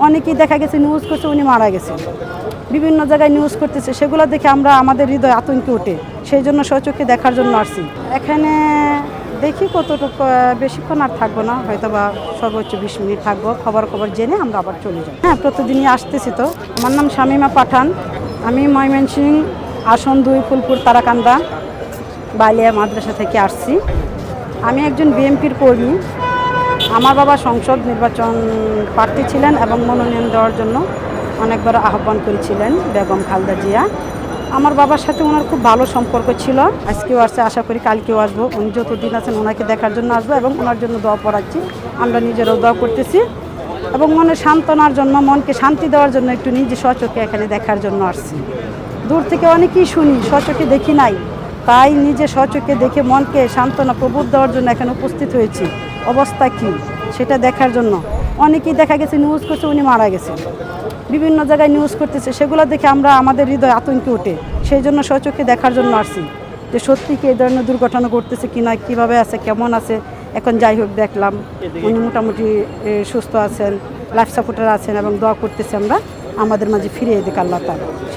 অনেকেই দেখা গেছে নিউজ করছে উনি মারা গেছেন, বিভিন্ন জায়গায় নিউজ করতেছে, সেগুলো দেখে আমাদের হৃদয় আতঙ্কে ওঠে। সেই জন্য স্বচক্ষে দেখার জন্য আসছি এখানে। দেখি কতটুকু, বেশিক্ষণ আর থাকবো না, হয়তো বা সর্বোচ্চ 20 মিনিট থাকবো, খবর জেনে আমরা আবার চলে যাই। হ্যাঁ, প্রতিদিনই আসতেছি তো। আমার নাম শামীমা পাঠান, আমি ময়মনসিংহ আসন 2 ফুলপুর তারাকান্দা বালিয়া মাদ্রাসা থেকে আসছি। আমি একজন বিএনপির কর্মী। আমার বাবা সংসদ নির্বাচন প্রার্থী ছিলেন এবং মনোনয়ন দেওয়ার জন্য অনেকবার আহ্বান করেছিলেন বেগম খালেদা জিয়া। আমার বাবার সাথে ওনার খুব ভালো সম্পর্ক ছিল। আজকেও আসছে, আশা করি কালকেও আসবো। উনি যতদিন আছেন ওনাকে দেখার জন্য আসবো এবং ওনার জন্য দোয়া পড়াচ্ছি। আমরা নিজেরাও দোয়া করতেছি এবং মনে সান্ত্বনার জন্য, মনকে শান্তি দেওয়ার জন্য একটু নিজে স্বচক্ষে এখানে দেখার জন্য আসছি। দূর থেকে অনেকেই শুনি, স্বচক্ষে দেখি নাই, তাই নিজে স্বচক্ষে দেখে মনকে সান্ত্বনা প্রবোধ দেওয়ার জন্য এখানে উপস্থিত হয়েছি। অবস্থা কী সেটা দেখার জন্য। অনেকেই দেখা গেছে নিউজ করছে উনি মারা গেছেন, বিভিন্ন জায়গায় নিউজ করতেছে, সেগুলো দেখে আমাদের হৃদয় আতঙ্কে ওঠে। সেই জন্য স্বচক্ষে দেখার জন্য আসছি যে সত্যি কি এই ধরনের দুর্ঘটনা ঘটতেছে কিনা, কীভাবে আছে, কেমন আছে। এখন যাই হোক, দেখলাম উনি মোটামুটি সুস্থ আছেন, লাইফ সাপোর্টার আছেন এবং দোয়া করতেছি আমরা আমাদের মাঝে ফিরিয়ে দিক আল্লাহ তাআলা।